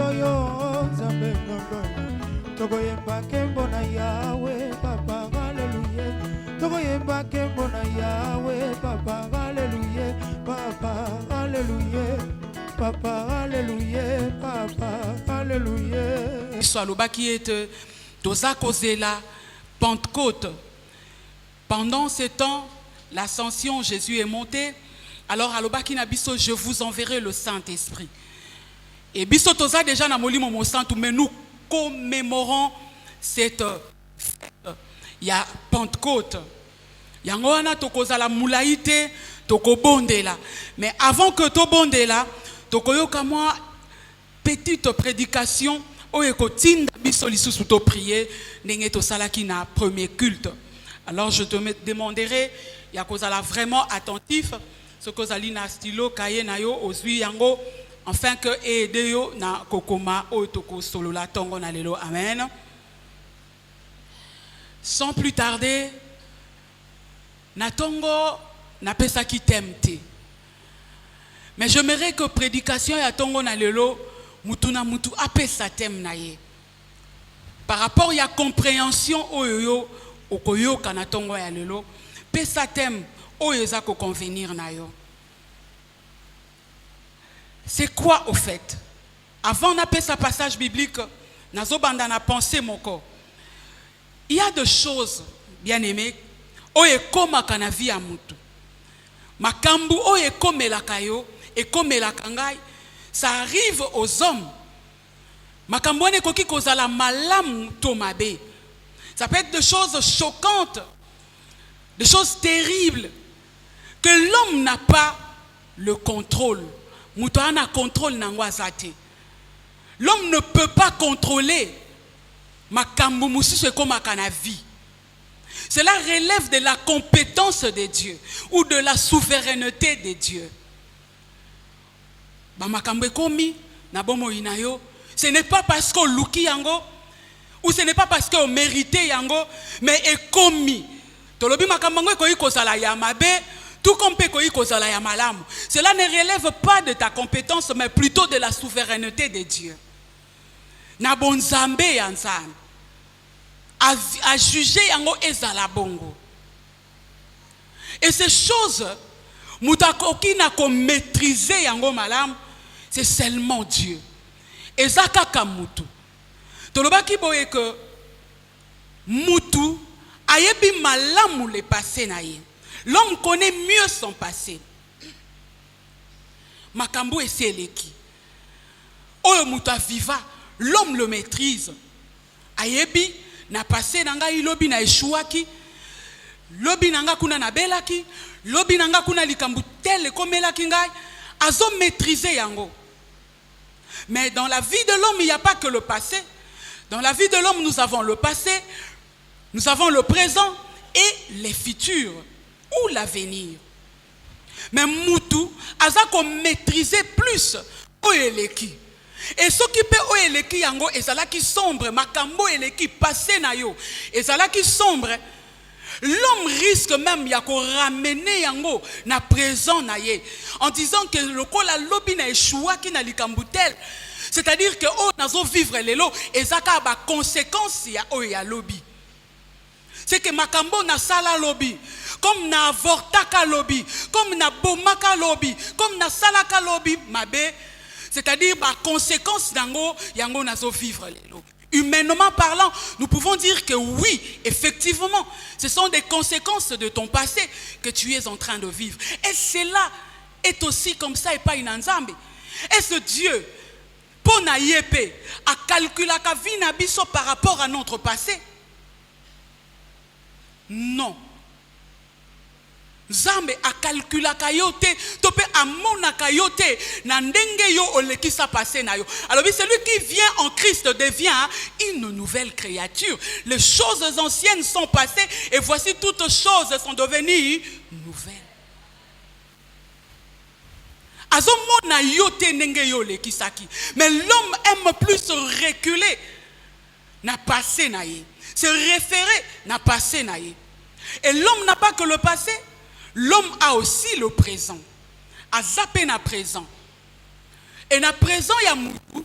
yo Nzambe ngondoni tokoyemba kembo na Yawe papa haleluya tokoyemba kembo na Yawe papa haleluya papa haleluya papa haleluya papa haleluya soit le baki est toza kozela Pentecôte. Pendant ce temps, l'ascension, Jésus est monté. Alors, à l'obaki na biso, je vous enverrai le Saint-Esprit. Et biso toza déjà na molimo mo santu, mais nous commémorons cette fête. Il y a Pentecôte. Yango wana tokoza la moulaïte, toko bondela. Mais avant que to bondela, toko yoka moi petite prédication. Alors je te demanderai, il y a vraiment attentif, ce que Zalina stylo kaye na yo ozwi yango, afin que aider yo na kokoma otoko solo la tongo na lelo. Amen. Sans plus tarder, na tongo na pesa ki temte. Mais j'aimerais que prédication ya tongo na lelo mutuna mutu apesa tem na ye par rapport ya compréhension oyo okoyo kana tongo ya lelo pesa tem oyo za ko convenir na yo. C'est quoi au fait? Avant na pesa passage biblique nazo banda na penser moko. Il y a des choses bien aimées oyo koma kana vie ya mutu makambu oyo komela kayo et komela kangai. Ça arrive aux hommes. Makambone koki kozala malam tomabe. Ça peut être des choses choquantes, des choses terribles que l'homme n'a pas le contrôle. Mutoana contrôle nangwazate. L'homme ne peut pas contrôler makambu mususu comme makana vie. Cela relève de la compétence de Dieu ou de la souveraineté de Dieu. Ce n'est pas parce qu'on luki yango ou ce n'est pas parce qu'on mérite yango, mais est commis. Tolobi makambango ko ikozala ya mabe, tout comme pe ko ikozala ya malamu. Cela ne relève pas de ta compétence, mais plutôt de la souveraineté de Dieu. Na bonzambe yanzan a jugé yango ezala bongo. Et ces choses mutakoki na ko maîtriser yango malamu. C'est seulement Dieu. Et Zakaka Moutou. Tolobaki boye que Moutou ayebi malamu le passé naye. L'homme connaît mieux son passé. Makambo et seleki. Oyo Mouta viva, l'homme le maîtrise. Ayebi na passé nanga ilobi na eshuaki. Lobi nanga kuna na belaki. Lobi nanga kuna likambu tel komelaki ngai. Azo maîtriser yango. Mais dans la vie de l'homme, il n'y a pas que le passé. Dans la vie de l'homme, nous avons le passé, nous avons le présent et les futurs ou l'avenir. Mais Moutou, Azako maîtriser plus Oeleki. Et ce qui peut Oeleki yango, et ça là qui sombre, Makambo Eleki passé na yo, et ça là qui sombre. L'homme risque même yako ramener yango na présent na ye en disant que le kola lobi na échoua ki na likambutel, c'est-à-dire que oh nazo vivre lelo ezaka ba conséquence ya o ya lobi. C'est que makambo na sala lobi, comme na avortaka lobi, comme na bomaka lobi, comme na salaka lobi mabe, c'est-à-dire ba conséquence dango yango nazo vivre lelo. Humainement parlant, nous pouvons dire que oui, effectivement, ce sont des conséquences de ton passé que tu es en train de vivre. Et cela est aussi comme ça et pas une ensemble. Est-ce Dieu, pour na yepe, a calculé la vie na biso par rapport à notre passé? Non. Zambe a calculé kayote, tope amona kayote, na ndenge yo olekisa passé na yo. Alors celui qui vient en Christ devient une nouvelle créature. Les choses anciennes sont passées et voici toutes choses sont devenues nouvelles. Azomona yote ndenge yo olekisaki. Mais l'homme aime plus reculer na passé na ye. Se référer na passé na ye. Et l'homme n'a pas que le passé. L'homme a aussi le présent. A zappé na présent. Et na présent, il y a Moutou.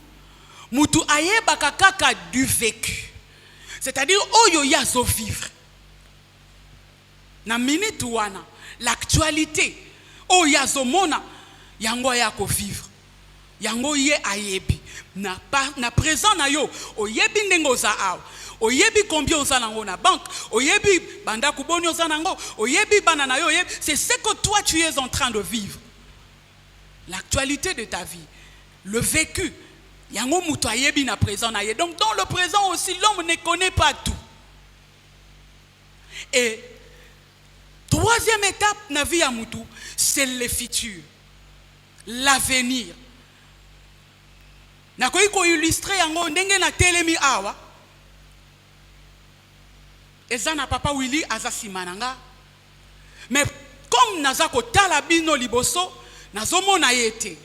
mutu ayebaka kaka du vécu. C'est-à-dire oyo yazo vivre. Na minute wana l'actualité oyo yazo mona yango yako vivre. Yango ye ayebi na présent na yo oyebi ndenge oza awa. Oyebi combien oza nango na banque, oyebi banda kuboni oza nango, oyebi bana na yo oyebi, c'est ce que toi tu es en train de vivre. L'actualité de ta vie, le vécu. Yango mutu ayebi na présent na ye. Donc dans le présent aussi l'homme ne connaît pas tout. Et troisième étape na vie ya mutu, c'est le futur, l'avenir. Na koyi ko illustrer yango ndenge na telemi awa. Eza na papa Willy aza simananga. Mais comme naza ko tala bino liboso, nazomona yete.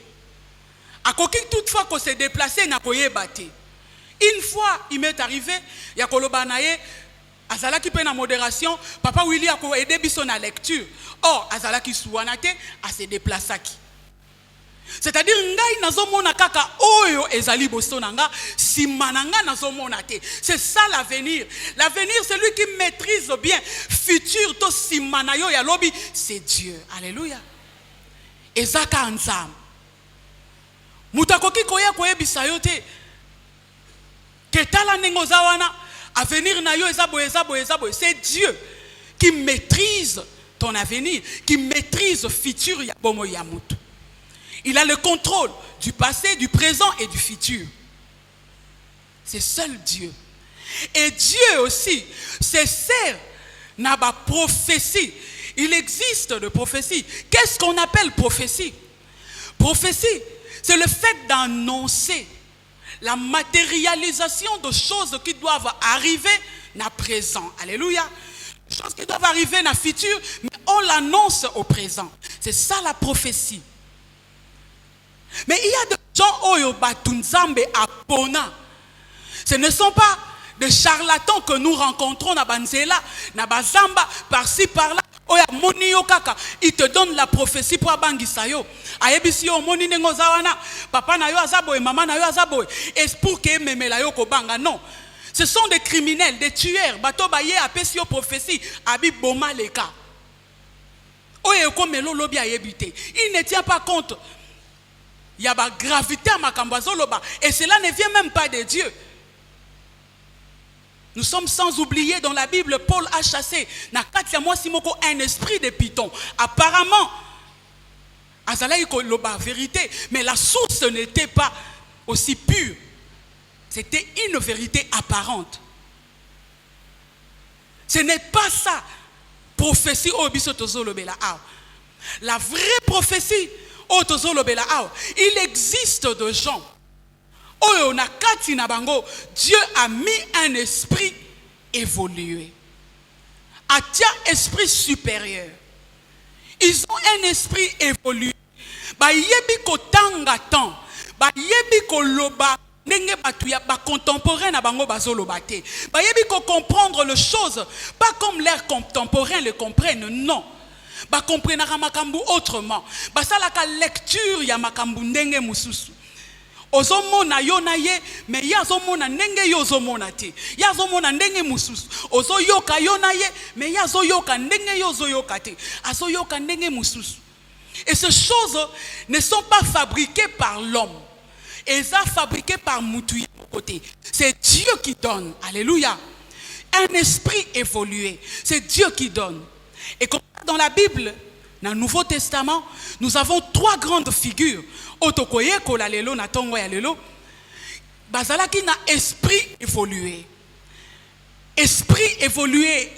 Akoki toutefois ko se déplacer na koyeba te. Une fois il m'est arrivé ya koloba na ye azalaki pe na modération, papa Willy ako aider biso na lecture. Or azalaki suwana te a se déplaçaki. C'est-à-dire ngai nazomona kaka oyo ezali boso nanga simananga nazomona te. C'est ça l'avenir. L'avenir c'est lui qui maîtrise bien futur to simanayo ya lobi, c'est Dieu. Alléluia. Ezaka nzam. Mutakoki koya koyebisa yo te. Ketala nengo zawana avenir na yo ezabo. C'est Dieu qui maîtrise ton avenir, qui maîtrise futur ya bomo ya mutu. Il a le contrôle du passé, du présent et du futur. C'est seul Dieu. Et Dieu aussi se sert na ba prophétie. Il existe de prophétie. Qu'est-ce qu'on appelle prophétie? Prophétie, c'est le fait d'annoncer la matérialisation de choses qui doivent arriver na présent. Alléluia. Des choses qui doivent arriver na futur, mais on l'annonce au présent. C'est ça la prophétie. Mais il y a des gens oyo batunzambe apona. Ce ne sont pas des charlatans que nous rencontrons na banzela, na bazamba, par-ci par-là. Oya moni yo kaka, il te donne la prophétie pour abangisa yo. Ayebisi yo moni nengo zawana, papa na yo azaboy, maman na yo azaboy. Et pour que memela yo ko banga, non. Ce sont des criminels, des tueurs. Bato baye apesi yo prophétie, abi boma leka. Oya ko melo lobi ayebite. Il ne tient pas compte. Il y a la gravité à Makambazoloba. Et cela ne vient même pas de Dieu. Nous sommes sans oublier dans la Bible, Paul a chassé un esprit de python. Apparemment, Azalaïko loba vérité, mais la source n'était pas aussi pure. C'était une vérité apparente. Ce n'est pas ça. Prophétie au bisotozolobela. La vraie prophétie. Il existe de gens. Dieu a mis un esprit évolué. Atia esprit supérieur. Ils ont un esprit évolué. Ba yebi ko tanga temps. Ba yebi ko loba ndenge batuya ba contemporain na bango bazoloba te. Ba yebi ko comprendre les choses pas comme leurs contemporains le comprennent, non. Ba comprenaka makambu autrement. Ba salaka lecture ya makambu ndenge mususu. Ozomona yo na ye, mais ya zomona ndenge yo zomona te. Ya zomona ndenge mususu. Ozo yoka yo na ye, mais ya zo yoka ndenge yo zo yoka te. Azo yoka ndenge mususu. Et ces choses ne sont pas fabriquées par l'homme. Elles sont fabriquées par mutu côté. C'est Dieu qui donne. Alléluia. Un esprit évolué. C'est Dieu qui donne. Et comme dans la Bible, dans le Nouveau Testament, nous avons trois grandes figures. Otokoye kolalelo na tongo ya lelo. Bazalaki na esprit évolué. Esprit évolué.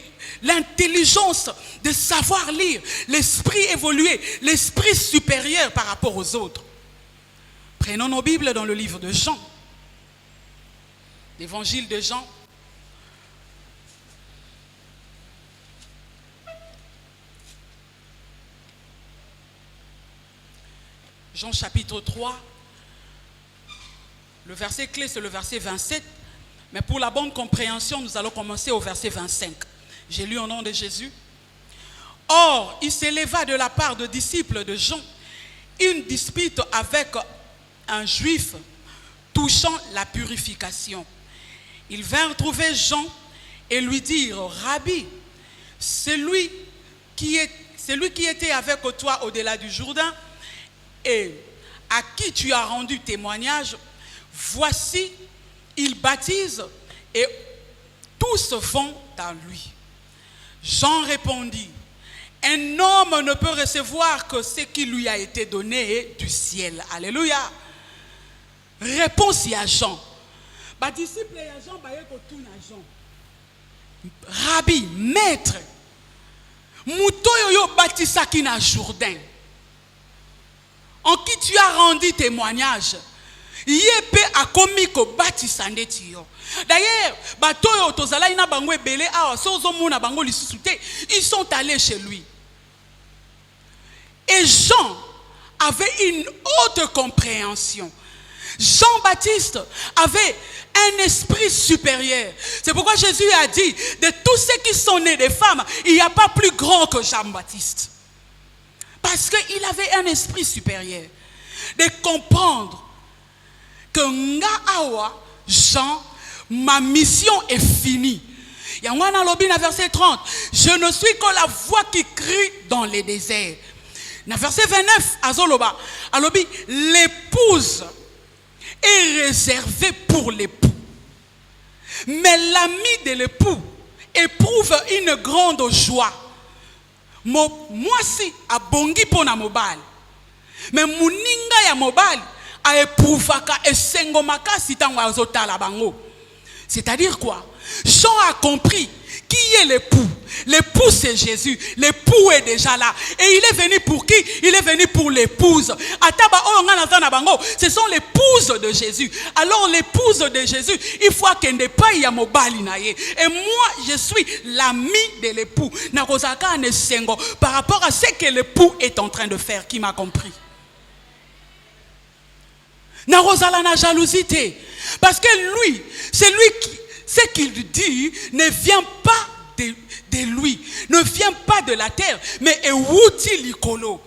L'intelligence de savoir lire. L'esprit évolué. L'esprit supérieur par rapport aux autres. Prenons nos Bibles dans le livre de Jean. L'évangile de Jean. Jean chapitre 3, le verset clé c'est le verset 27, mais pour la bonne compréhension, nous allons commencer au verset 25. J'ai lu au nom de Jésus. Or, il s'éleva de la part de disciples de Jean une dispute avec un juif touchant la purification. Ils vinrent trouver Jean et lui dirent, Rabbi, celui qui était avec toi au-delà du Jourdain et à qui tu as rendu témoignage, voici, il baptise et tous vont à lui. Jean répondit, un homme ne peut recevoir que ce qui lui a été donné du ciel. Alléluia. Réponse à Jean. Ba disciple ya Jean ba yeko tuna Jean. Rabbi, maître, mutoyo yo batisaki na Jourdain, en qui tu as rendu témoignage, yépe akomi ko batisa ndeti yo. D'ailleurs, batoyo tozala ina bango ebele awa sozo mona bango lisusu te, ils sont allés chez lui. Et Jean avait une haute compréhension. Jean-Baptiste avait un esprit supérieur. C'est pourquoi Jésus a dit, de tous ceux qui sont nés des femmes, il n'y a pas plus grand que Jean-Baptiste. Parce qu'il avait un esprit supérieur. De comprendre que nga awa, Jean, ma mission est finie. Yangwana Lobina verset 30. Je ne suis que la voix qui crie dans les déserts. Dans verset 29, Azoloba, Alobi, l'épouse est réservée pour l'époux. Mais l'ami de l'époux éprouve une grande joie. Moi si a bongi pona mobile. Mais muninga ya mobile a éprouvaka esengo makasi tango azotala bango. C'est-à-dire quoi? Jean a compris qui est l'époux. L'époux c'est Jésus. L'époux est déjà là. Et il est venu pour qui? Il est venu pour l'épouse. Ce sont l'épouses de Jésus. Alors l'épouse de Jésus, il faut qu'elle n'ait pas y a mobali naye. Et moi, je suis l'ami de l'époux. Par rapport à ce que l'époux est en train de faire. Qui m'a compris? Narozala na jalousie. Parce que lui, c'est lui qui, ce qu'il dit ne vient pas de lui, ne vient pas de la terre, mais est wuti likolo.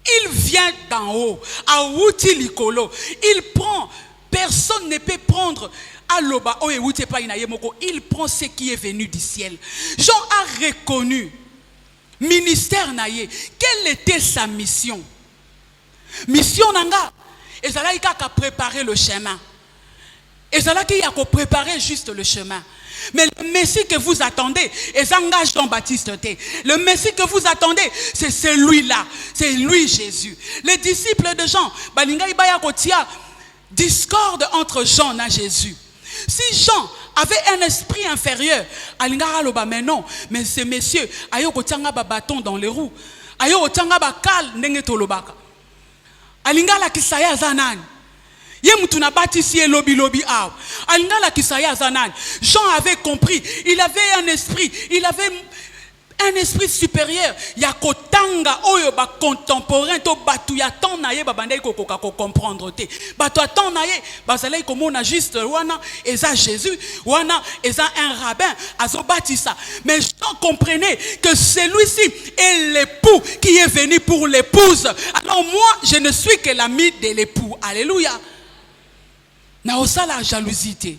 Il vient d'en haut, à wuti likolo. Il prend, personne ne peut prendre aloba o ewuti pa ina yemoko. Il prend ce qui est venu du ciel. Jean a reconnu ministère naye. Quelle était sa mission? Mission nanga, ezalaika ka préparer le chemin. Et c'est là qu'il y a qu'à préparer juste le chemin. Mais le Messie que vous attendez, et s'engage Jean-Baptiste. Le Messie que vous attendez, c'est celui-là. C'est lui Jésus. Les disciples de Jean, discorde entre Jean et Jésus. Si Jean avait un esprit inférieur, mais non, mais ce monsieur, ayo kotanga ba bâton dans les roues, ayo kotanga ba kal ndenge tolobaka. Alingala kisaya zanani. Jean avait compris, il avait un esprit, un esprit supérieur. Yakotanga oyo ba contemporain to batu ya ton naye ba bandai ko comprendre te. Batu ton naye bazalai komona juste wana eza Jésus, wana eza un rabbin azo batisa. Mais Jean comprenait que celui-ci est l'époux qui est venu pour l'épouse. Alors moi, je ne suis que l'ami de l'époux. Alléluia. Na osa la jalousie.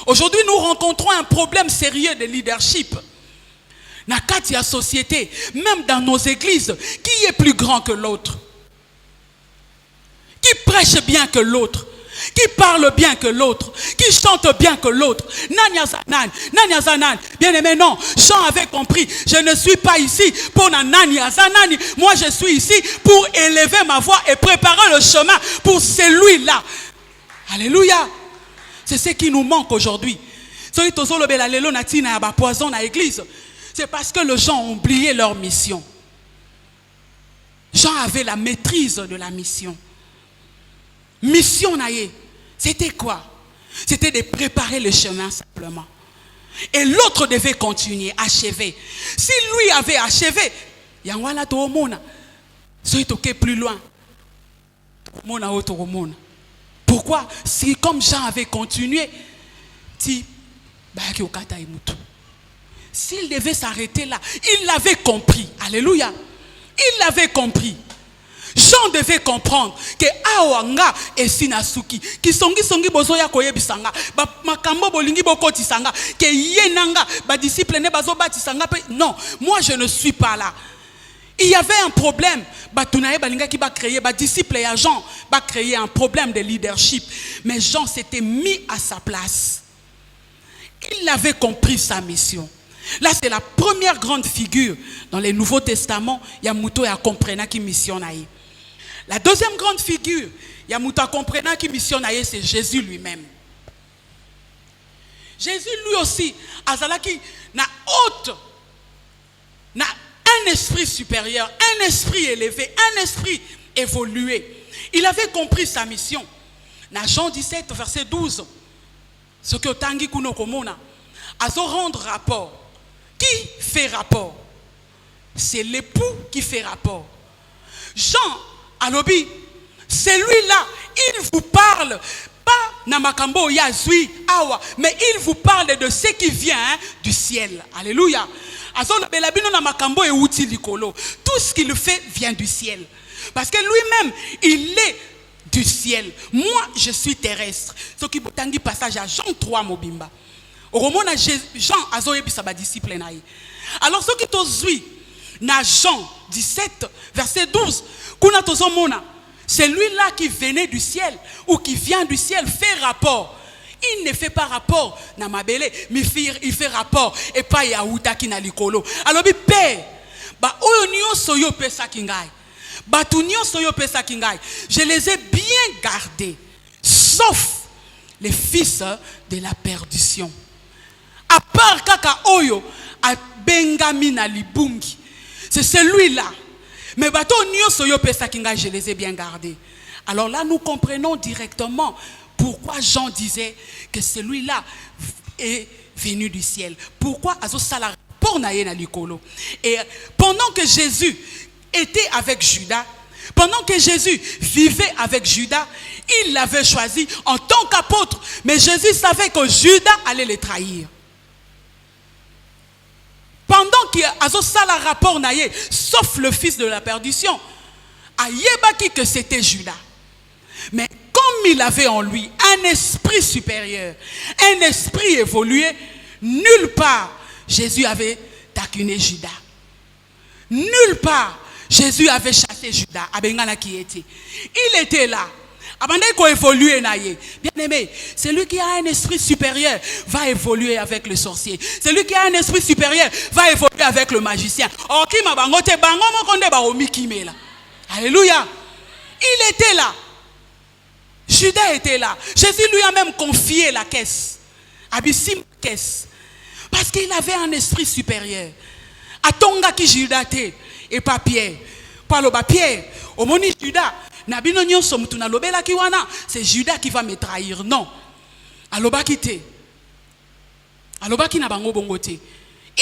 Aujourd'hui, nous rencontrons un problème sérieux de leadership. Na kati ya société, même dans nos églises, qui est plus grand que l'autre? Qui prêche bien que l'autre? Qui parle bien que l'autre? Qui chante bien que l'autre? Nanya Zanan. Bien aimé, non. Jean avait compris. Je ne suis pas ici pour Nanya Zanan. Moi, je suis ici pour élever ma voix et préparer le chemin pour celui-là. Alléluia. C'est ce qui nous manque aujourd'hui. C'est parce que les gens ont oublié leur mission. Jean avait la maîtrise de la mission. Mission naïe, c'était quoi? C'était de préparer le chemin simplement. Et l'autre devait continuer, achever. Si lui avait achevé, yangwala to omona. So itoke plus loin. Mona auto mona. Pourquoi? Si comme Jean avait continué, s'il devait s'arrêter là, il l'avait compris. Alléluia. Il l'avait compris. Jean devait comprendre que awanga et sinasuki qui songi bozoya koyebisanga ba makambo bolingi bokotisanga que yenanga ba disciple ne bazo batisanga non, moi je ne suis pas là. Il y avait un problème. Batunaye balinga qui va créer ba disciple et Jean va créer un problème de leadership, mais Jean s'était mis à sa place. Il avait compris sa mission. Là, c'est la première grande figure dans les Nouveaux Testaments. Yamuto a compris qui mission naïe. La deuxième grande figure, Yamuto a compris qui mission naïe, c'est Jésus lui-même. Jésus lui aussi, azalaki na haute, na un esprit supérieur, un esprit élevé, un esprit évolué. Il avait compris sa mission. Dans Jean 17, verset 12, ce que Tangi Kuno Komona, azo rendre rapport. Qui fait rapport? C'est l'époux qui fait rapport. Jean, alobi, celui-là, il vous parle, pas namakambo yazui awa, mais il vous parle de ce qui vient du ciel. Alléluia. Tout ce qu'il fait vient du ciel. Parce que lui-même, il est du ciel. Moi, je suis terrestre. Ce qui est passage à Jean 3, Mobimba. Jean a sa disciple. Alors, ce qui est dans Jean 17, verset 12, c'est lui-là qui venait du ciel ou qui vient du ciel fait rapport. Il ne fait pas rapport na mabele, mais il fait rapport et pas yaouta ki na likolo. Alors bi père, ba oyo nyonso yo pesa kingai. Ba tu nyonso yo pesa kingai. Je les ai bien gardés, sauf les fils de la perdition. À part kaka oyo a bengami na libungi. C'est celui-là. Mais ba to nyonso yo pesa kingai, je les ai bien gardés. Alors là nous comprenons directement pourquoi Jean disait que celui-là est venu du ciel. Pourquoi Azo Salar pour naye na likolo. Et pendant que Jésus était avec Judas, pendant que Jésus vivait avec Judas, il l'avait choisi en tant qu'apôtre. Mais Jésus savait que Judas allait le trahir. Pendant qu'il Azo Salar rapport naye, sauf le fils de la perdition, ayebaki que c'était Judas. Mais comme il avait en lui un esprit supérieur, un esprit évolué, nulle part Jésus avait taquiné Judas. Nulle part Jésus avait chassé Judas. Il était là. Bien aimé, celui qui a un esprit supérieur va évoluer avec le sorcier. Celui qui a un esprit supérieur va évoluer avec le magicien. Alléluia. Il était là. Judas était là. Jésus lui a même confié la caisse. Abyssim caisse. Parce qu'il avait un esprit supérieur. Atonga ki Judas te et pas Pierre. Pas le Pierre. Au moni Judas. Nabino nyonso mutu na lobela ki wana. C'est Judas qui va me trahir. Non. Alobaki te. Alobaki na bango bongo te.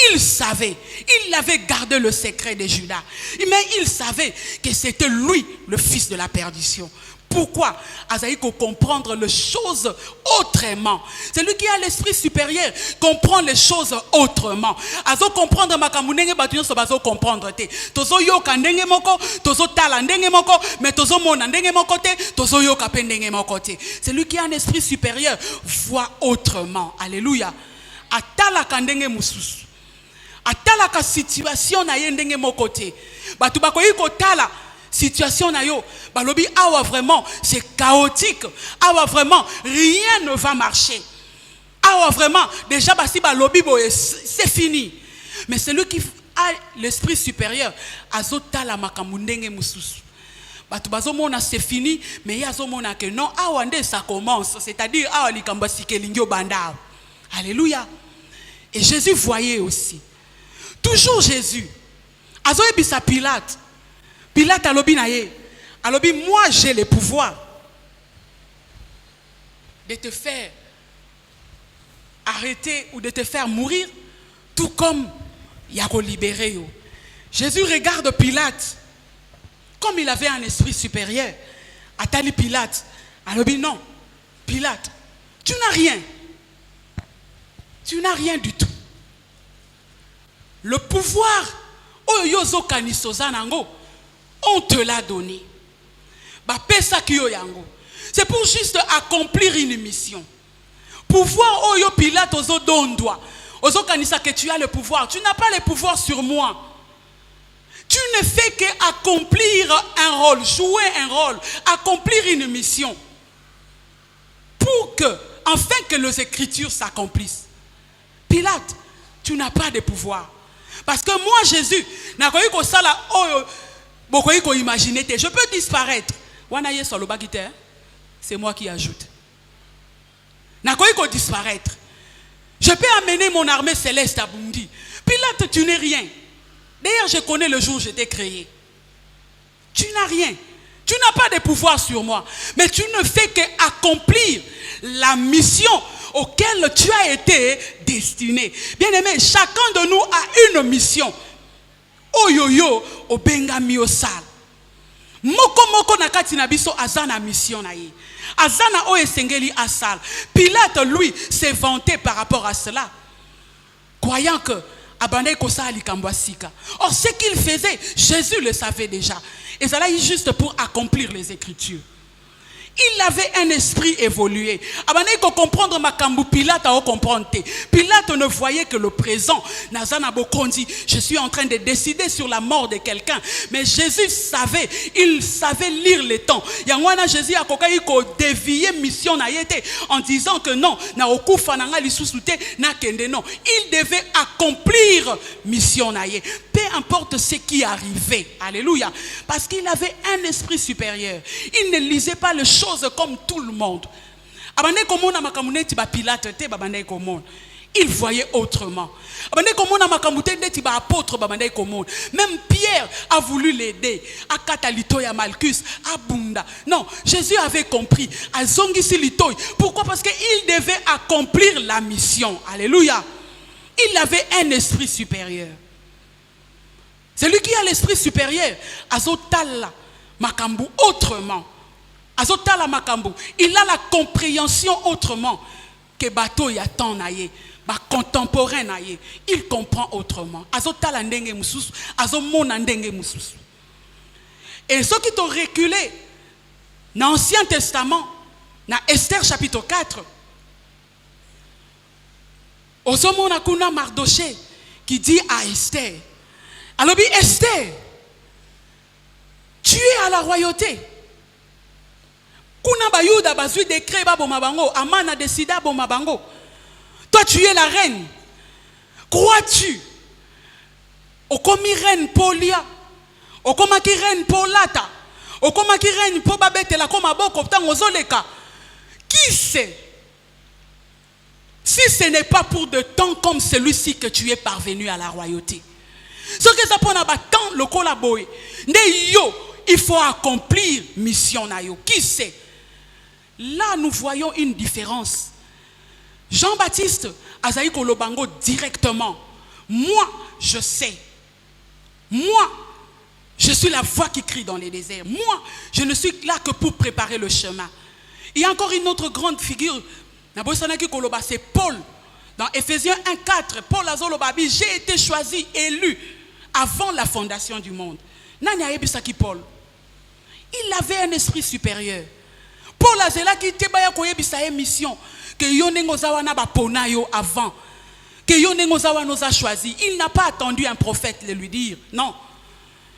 Il savait, il avait gardé le secret de Judas. Mais il savait que c'était lui, le fils de la perdition. Pourquoi? Azaïko comprendre les choses autrement. Celui qui a l'esprit supérieur comprend les choses autrement. Azo comprendre makamunenge batunyo so bazo comprendre te. Tozo yoka ndenge moko, tozo tala ndenge moko, mais tozo mona ndenge moko te, tozo yoka pe ndenge moko te. Celui qui a un esprit supérieur voit autrement. Alléluia. Atala kandenge mususu. Atala ka situation na ye ndenge moko te. Batu bakoyi ko tala situation na yo, balobi awa vraiment c'est chaotique, awa vraiment rien ne va marcher, awa vraiment déjà basi balobi boye c'est fini. Mais celui qui a l'esprit supérieur azota la makamundenge mususu batu bazomona c'est fini, mais yazomona que non awa nde ça commence, c'est-à-dire awa likamba sikelingi obanda. Alléluia. Et Jésus voyait aussi, toujours Jésus azoyebisa Pilate. Pilate alobi na ye, alobi moi j'ai le pouvoir de te faire arrêter ou de te faire mourir, tout comme yako libéré yo. Jésus regarde Pilate, comme il avait un esprit supérieur. Atali Pilate, alobi non, Pilate, tu n'as rien. Tu n'as rien du tout. Le pouvoir, oyo yozo kanisoza nango, on te l'a donné. C'est pour juste accomplir une mission. Pouvoir oyo Pilate ozo dondwa. Ozo kanisa que tu as le pouvoir. Tu n'as pas le pouvoir sur moi. Tu ne fais qu'accomplir un rôle, jouer un rôle, accomplir une mission. Pour que, afin que les Écritures s'accomplissent. Pilate, tu n'as pas de pouvoir. Parce que moi, Jésus, je peux disparaître. C'est moi qui ajoute. Je disparaître. Je peux amener mon armée céleste à Bundi. Pilate, tu n'es rien. D'ailleurs, je connais le jour où je t'ai créé. Tu n'as rien. Tu n'as pas de pouvoir sur moi. Mais tu ne fais qu'accomplir la mission auquel tu as été destiné. Bien aimé, chacun de nous a une mission. Oyoyo, obengami osal. Moko nakati na biso azana mission na ye. Azana o esengeli asal. Pilate, lui, s'est vanté par rapport à cela. Croyant que or, ce qu'il faisait, Jésus le savait déjà. Et ça là, juste pour accomplir les Écritures. Il avait un esprit évolué. Il faut comprendre Makambu, Pilate a comprendre. Pilate ne voyait que le présent. Nazana Bokondi, je suis en train de décider sur la mort de quelqu'un. Mais Jésus savait, il savait lire les temps. Yangwana Jésus a dévié mission en disant que non, na okufa nanga lisusute na kende non. Il devait accomplir mission naye. Peu importe ce qui arrivait. Alléluia. Parce qu'il avait un esprit supérieur. Il ne lisait pas les choses comme tout le monde. Il voyait autrement. Même Pierre a voulu l'aider. Non, Jésus avait compris. Pourquoi? Parce qu'il devait accomplir la mission. Alléluia. Il avait un esprit supérieur. Celui qui a l'esprit supérieur, azotala makambu autrement. Azotala makambu, il a la compréhension autrement que bateau ya temps naye, ba contemporain naye, il comprend autrement. Azotala ndenge mususu, azomona ndenge mususu. Et ceux qui t'ont reculé dans l'Ancien Testament, dans Esther chapitre 4, ozomona kuna Mardoché qui dit à Esther, alors Esther, tu es à la royauté. Kuna bayuda bazui décret baboma bango, Aman a décidé baboma bango. Toi tu es la reine. Crois-tu? Okomi reine Polia, okomaki reine Polata, okomaki reine po babetela koma boko tango zoleka. Qui sait? Si ce n'est pas pour de temps comme celui-ci que tu es parvenu à la royauté. Ce que ça prend à temps le collaborer. Il faut accomplir mission na yo. Qui sait? Là nous voyons une différence. Jean-Baptiste azaï kolobango directement. Moi je sais. Moi je suis la voix qui crie dans les déserts. Moi je ne suis là que pour préparer le chemin. Il y a encore une autre grande figure. C'est Paul. Dans Ephésiens 1:4, Paul Azolobabi, j'ai été choisi, élu avant la fondation du monde. Paul. Il avait un esprit supérieur. Paul Azela qui était une mission que Yonengozawa ba ponayo avant. Que Yonengozawa nous a choisi. Il n'a pas attendu un prophète de lui dire non.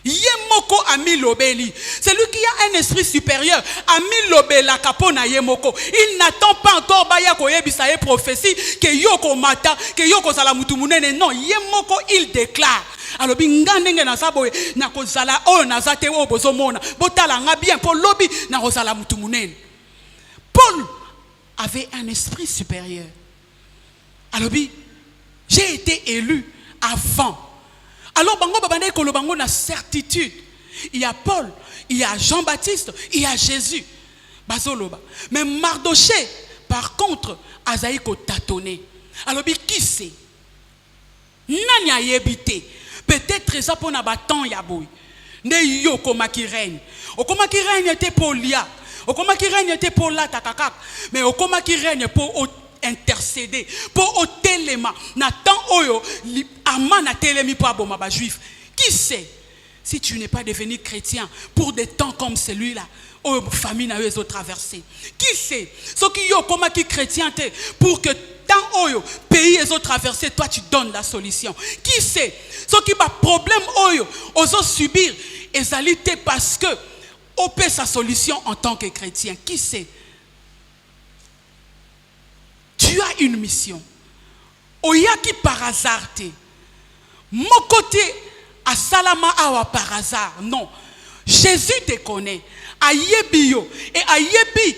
Yemoko ami lobeli. Celui qui a un esprit supérieur, ami lobela kapona yemoko. Il n'attend pas encore baya koyebisa prophétie que yoko mata, que yoko sala mutu munene. Non, yemoko il déclare. Alors bingandenge na saboye na kozala o na zate o bozomona. Botala nga bien pour lobi na kozala mutu munene. Paul avait un esprit supérieur. Alors j'ai été élu avant. Alors, bango na certitude. Il y a Paul, il y a Jean-Baptiste, il y a Jésus. Bazoloba. Mais Mardoché, par contre, azaïko tâtonné. Alors, qui c'est? Nanya yebité. Peut-être ça pour n'abatant yaboui. Ne yo komaki règne. Okomaki règne était pour Lia. Okomaki règne était pour la takakak. Mais okomaki règne pour intercéder pour otelema Nathan oyo Aman a telemi pour aboma ba juif. Qui sait? Si tu n'es pas devenu chrétien pour des temps comme celui-là, oh famille na yo ezo traverser. Qui sait ce qui yo comment qui chrétien te pour que tant oyo pays ezo traverser, toi tu donnes la solution. Qui sait ce qui ba problème oyo ozo subir ezalité parce que on peut sa solution en tant que chrétien. Qui sait? Tu as une mission. Oya qui par hasard te. Mon côté à Salama awa par hasard. Non. Jésus te connaît. Ayebi yo. Et ayebi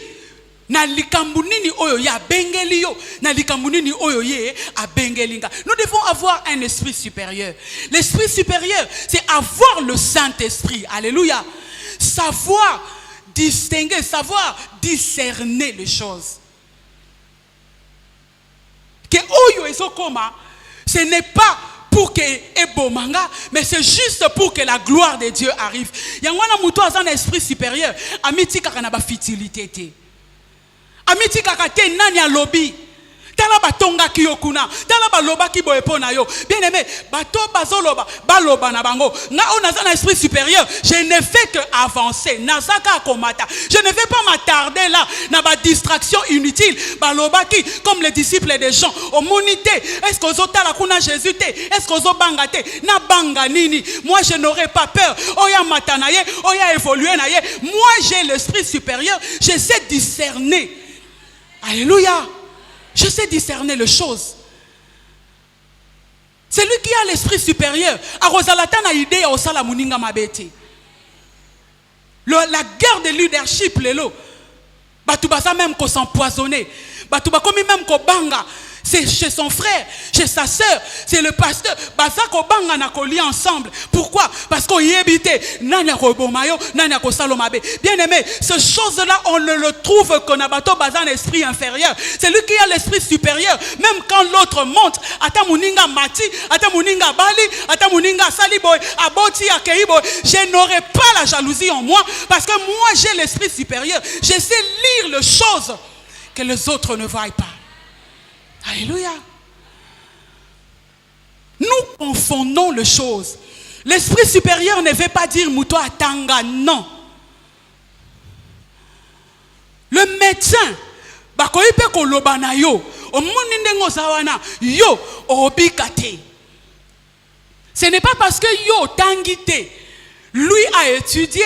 na likambu nini oyo ya bengeli yo. Na likambu nini oyo ye a bengelinga. Nous devons avoir un esprit supérieur. L'esprit supérieur, c'est avoir le Saint-Esprit. Alléluia. Savoir distinguer, savoir discerner les choses. Que oyo ezokoma, ce n'est pas pour que ebomanga, mais c'est juste pour que la gloire de Dieu arrive. Yangwana muto azan esprit supérieur, amiti kaka na ba futilité te. Amiti kaka te nani a lobby. Tala batonga kiyokuna, tala baloba ki boepona yo. Bien aimé, bato bazoloba, baloba na bango. Na onaza na esprit supérieur, je ne fais que avancer. Nazaka komata. Je ne vais pas m'attarder là na ba distraction inutile. Baloba ki comme les disciples des gens. Au monité, est-ce que ozotala kuna Jésus te? Est-ce que ozobanga te? Na banga nini? Moi je n'aurai pas peur. Oya matanaye, oya évoluer naye. Moi j'ai l'esprit supérieur, je sais discerner. Alléluia. Je sais discerner les choses. C'est lui qui a l'esprit supérieur. La guerre de leadership, même qu'on s'empoisonner. Même qu'on banga. C'est chez son frère, chez sa sœur, c'est le pasteur. Bazako banga na koli ensemble. Pourquoi? Parce qu'on y habite. Nanya ko bomayo, nanya ko salomabe. Bien aimé, ces choses-là, on ne le trouve qu'en abato bazan esprit inférieur. C'est lui qui a l'esprit supérieur. Même quand l'autre monte, ata muninga mati, ata muninga bali, ata muninga saliboy, aboti akeiboy, je n'aurai pas la jalousie en moi parce que moi j'ai l'esprit supérieur. Je sais lire les choses que les autres ne voient pas. Alléluia. Nous confondons les choses. L'esprit supérieur ne veut pas dire Mouto Atanga, non. Le médecin, bakoipe kolobana yo, omunindengo zawana yo obikate. Ce n'est pas parce que yo tangite, lui a étudié,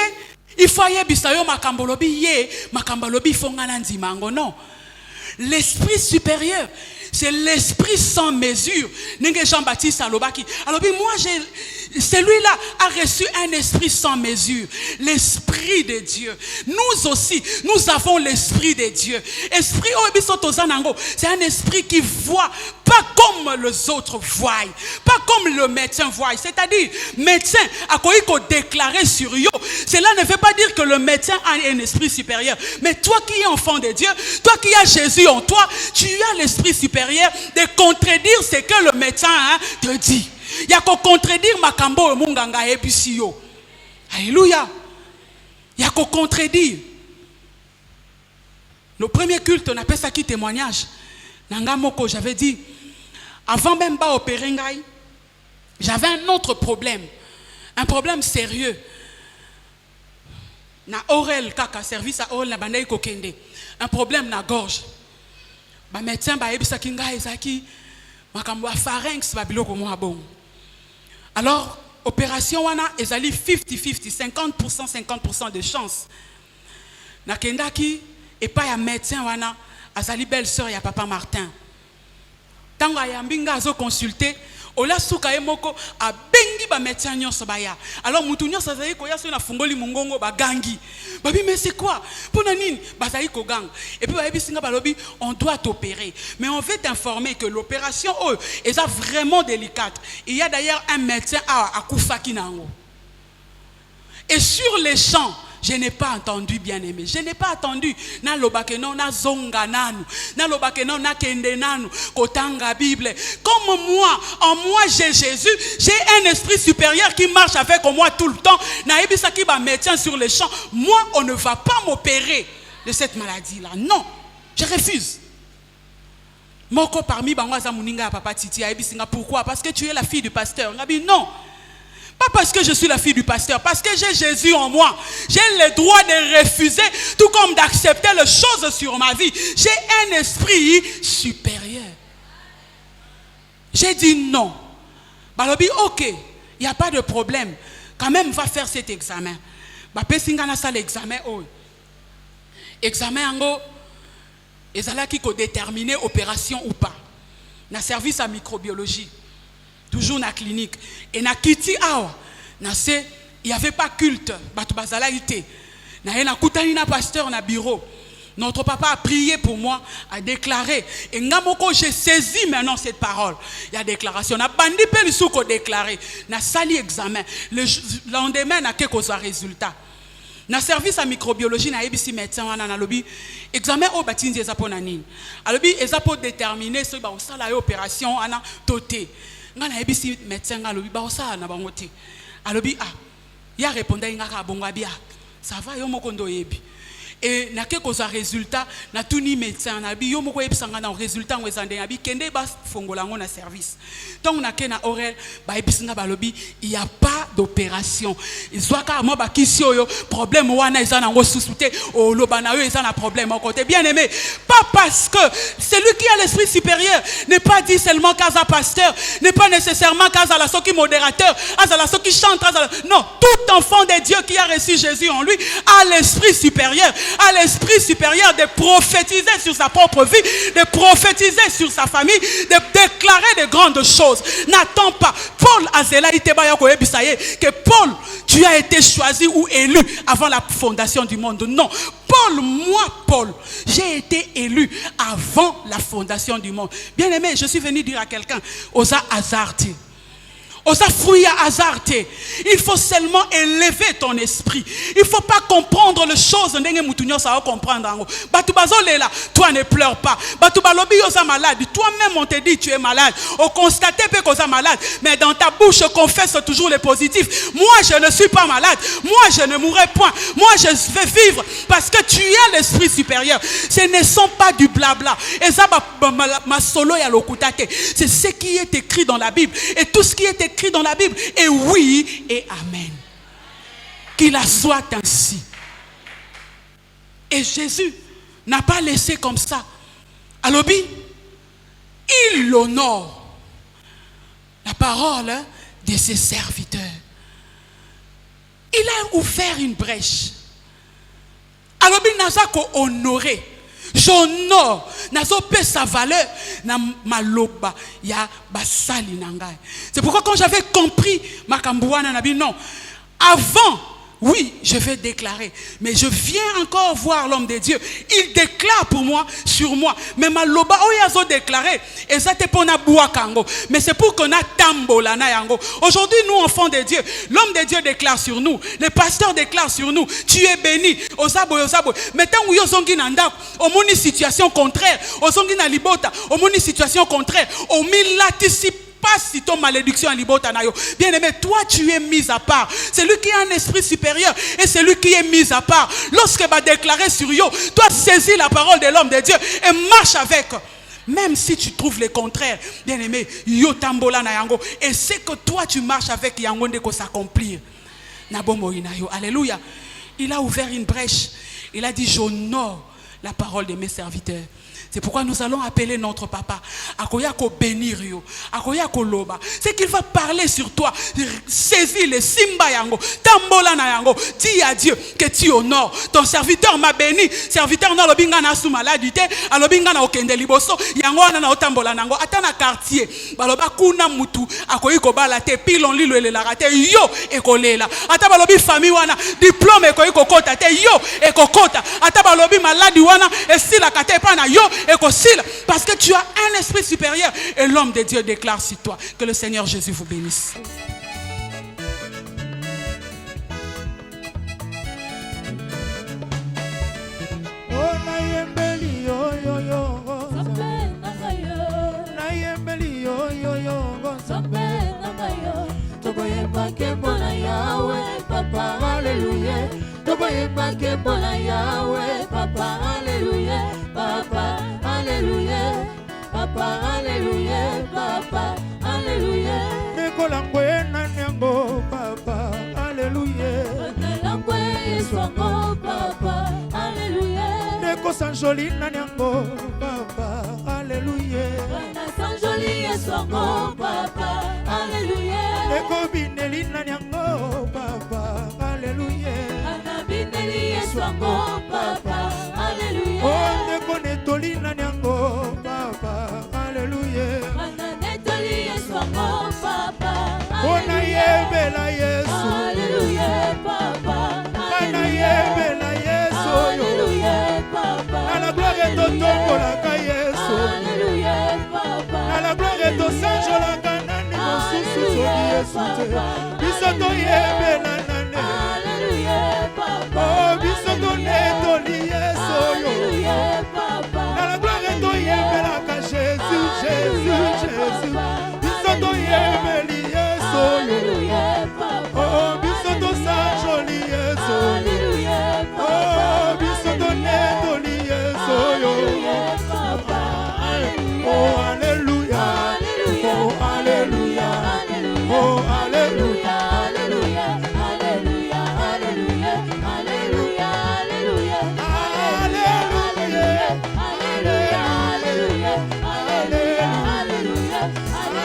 il faut y bisayo makambolobi ye, makambolobi fongana nzimango, non. L'esprit supérieur, c'est l'esprit sans mesure. Jean-Baptiste Alobaki. Alors, moi, celui-là a reçu un esprit sans mesure. L'esprit de Dieu. Nous aussi, nous avons l'esprit de Dieu. Esprit, c'est un esprit qui voit pas comme les autres voient. Pas comme le médecin voit. C'est-à-dire, médecin a quoi déclarer sur yo. Cela ne veut pas dire que le médecin a un esprit supérieur. Mais toi qui es enfant de Dieu, toi qui as Jésus en toi, tu as l'esprit supérieur de contredire ce que le médecin te dit. Il y a qu'à contredire makambo et munganga episiyo. Alléluia. Il y a qu'à contredire. Le premier culte, on appelle ça qui témoignage. Nanga moko, j'avais dit, avant même pas opérer ngai, j'avais un autre problème. Un problème sérieux. Na oreille kaka service à oreille na bandai kokende. Un problème na gorge. Ba médecin ba yebisa kinga ezaki makambo a pharynx ba biloko mo bon. Alors opération wana ezali 50-50, 50% de chance. Na kendaki et pas ya médecin wana azali belle sœur ya papa Martin. Tango ayambinga azo consulter ola suka emoko a bengi ba médecin nyonso baya. Alors mutu nyonso azali ko yaso na fungoli mungongo ba gangi. Babi mais c'est quoi? Pona nini bazali ko gang. Et puis babi singa balobi on doit t'opérer. Mais on veut t'informer que l'opération est vraiment délicate. Il y a d'ailleurs un médecin à Koufaki nango. Et sur les champs, je n'ai pas entendu, bien aimé. Je n'ai pas entendu. Na lobakeno na zonga nanu. Na lobakeno na kende nanu. Kotanga Bible. Comme moi, en moi j'ai Jésus. J'ai un esprit supérieur qui marche avec moi tout le temps. Na ebisa ki ba médecin sur les champs. Moi, on ne va pas m'opérer de cette maladie-là. Non, je refuse. Moko parmi bango za muninga papa Titi a ebisinga. Pourquoi? Parce que tu es la fille du pasteur. Ngabi non. Pas parce que je suis la fille du pasteur, parce que j'ai Jésus en moi. J'ai le droit de refuser, tout comme d'accepter les choses sur ma vie. J'ai un esprit supérieur. J'ai dit non. Balobi, ok, il n'y a pas de problème. Quand même, va faire cet examen. Pesingana ça l'examen. Examen ango, ezala qui déterminer opération ou pas. Na service à microbiologie. Toujours na clinique. Et na kiti awa, il n'y avait pas culte. Batu bazala ite. Na kutani na pasteur na bureau. Notre papa a prié pour moi, a déclaré. Et ngamoko, j'ai saisi maintenant cette parole. Il y a déclaration. Na bandi pe lisuko déclaré. Na sali examen. Le lendemain na quelque chose résultat. Na service à microbiologie na ebisi médecin wana na lobi examen o batinzi ezapona nini. Alobi ezapo déterminer ce ba osala opération ana toté. Nga na ebisi médecin nga lobi ba osala na bango te. Alobi ya répondait ngaka bongo bia. Ça va yo moko ndo yebi. Et na ke koza résultat na tuni médecin na bi yo moko ebisanga na résultat ngwezande na bi kende ba fongola ngo na service. Donc na ke na oral ba ebisinga balobi il y a pas d'opération. Zwaka mo ba kisio yo problème wana ezana ngo susute o loba na yo ezana problème au côté bien aimé. Pas parce que celui qui a l'esprit supérieur n'est pas dit seulement qu'à pasteur, n'est pas nécessairement qu'à la soki modérateur, à la soki chante, non, tout enfant de Dieu qui a reçu Jésus en lui a l'esprit supérieur. À l'esprit supérieur de prophétiser sur sa propre vie, de prophétiser sur sa famille, de déclarer de grandes choses. N'attends pas. Paul Azela que Paul, tu as été choisi ou élu avant la fondation du monde. Non. Paul, j'ai été élu avant la fondation du monde. Bien aimé, je suis venu dire à quelqu'un, osa hasarder. Osa fouiller hasarder. Il faut seulement élever ton esprit. Il ne faut pas comprendre les choses. Toi ne pleure pas. Toi-même on te dit tu es malade. On constate que tu es malade. Mais dans ta bouche confesse toujours le positif. Moi je ne suis pas malade. Moi je ne mourrai point. Moi je vais vivre. Parce que tu as l'esprit supérieur. Ce ne sont pas du blabla. C'est ce qui est écrit dans la Bible. Et tout ce qui est écrit dans la Bible est oui et amen. Qu'il en soit ainsi. Et Jésus n'a pas laissé comme ça. Alors, il honore la parole de ses serviteurs. Il a ouvert une brèche. Alors, il n'a pas honoré. J'honore, nazo pe sa valeur na maloba ya basali nangai. C'est pourquoi quand j'avais compris makambouana nabi non, avant oui, je vais déclarer. Mais je viens encore voir l'homme de Dieu. Il déclare pour moi, sur moi. Mais ma loba, oh, il a déclaré. Et ça, c'est pour na kango. Mais c'est pour qu'on a tambola na yango. Aujourd'hui, nous, enfants de Dieu, l'homme de Dieu déclare sur nous. Le pasteur déclare sur nous. Tu es béni. Osabo. Mais tant que yozongi nanda, au moins une situation contraire. Ozongi na libota, au moins une situation contraire. Au milieu l'anticipe. Pas si ton malédiction à libota nayo. Bien aimé, toi tu es mis à part. C'est lui qui a un esprit supérieur et c'est lui qui est mis à part. Lorsque va déclarer sur yo, toi saisis la parole de l'homme de Dieu et marche avec. Même si tu trouves le contraire, bien aimé, yo tambola na yango. Et c'est que toi tu marches avec yango de s'accomplir. Nabomo inayo. Alléluia. Il a ouvert une brèche. Il a dit j'honore la parole de mes serviteurs. C'est pourquoi nous allons appeler notre papa. Akoyako bénir yo. Akoyako loba. C'est qu'il va parler sur toi. Saisis le simba yango. Tambola na yango. Dis à Dieu que tu honores. Ton serviteur m'a béni. Serviteur na lobinga na sous maladie. Alobinga na okende liboso. Yango na otambola nango. Atana quartier. Baloba kuna mutu. Akoyiko balate. Pilon lilo ele la rate. Yo ekolela. Ata balobi famille wana. Diplôme ekoyiko kota te. Yo ekokota. Ata balobi maladi wana. Esi la kate pa na yo. Parce que tu as un esprit supérieur et l'homme de Dieu déclare sur toi. Que le Seigneur Jésus vous bénisse. Papa, alléluia, papa, alléluia, papa, alléluia. Yesu wango papa Alléluia Neko Sanjolina nyango papa Alléluia Bana Sanjoli Yesu wango papa Alléluia Neko Binelina nyango papa Alléluia Bana Bineli Yesu wango papa Alléluia Oh Neko Netolina nyango papa Alléluia Bana Netoli Yesu wango papa Ona yebela Yesu Alléluia papa Bana yebela Yesu Alléluia papa Na la gloire totombolaka Yesu Alléluia papa Na la gloire tosanjolaka nani mosusu soki Yesu te Biso toyebela nane Alléluia papa Oh biso tonetoli Yesu Alléluia papa Na la gloire toyebelaka Jésus Jésus Jésus Biso toyebeli Yesu Alléluia papa Oh biso tosanjoli Yesu Alléluia papa Oh biso tonetoli Yesu Alléluia papa Oh alléluia Oh alléluia Oh alléluia Alléluia Alléluia Alléluia Alléluia Alléluia Alléluia Alléluia Alléluia Alléluia Alléluia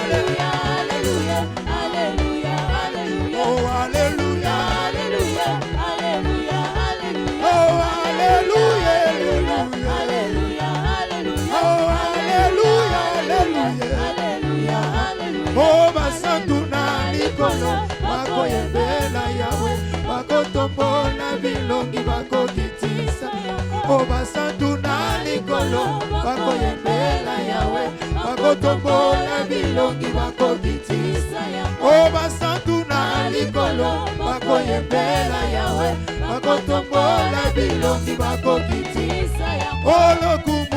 Alléluia Alléluia Alléluia Oh alléluia Alléluia Alléluia Alléluia Oh alléluia Alléluia Alléluia Alléluia Oh alléluia Alléluia Alléluia Alléluia Oh basantu na likolo bakoyembela Yawe bakotombola bilongi bakokitisa Oh basantu na likolo bakoyembela Yawe bakotombola bilongi bakokitisa Oh basantu na likolo bakoyembela Yawe bakotombola bilongi bakokitisa Oh lokumu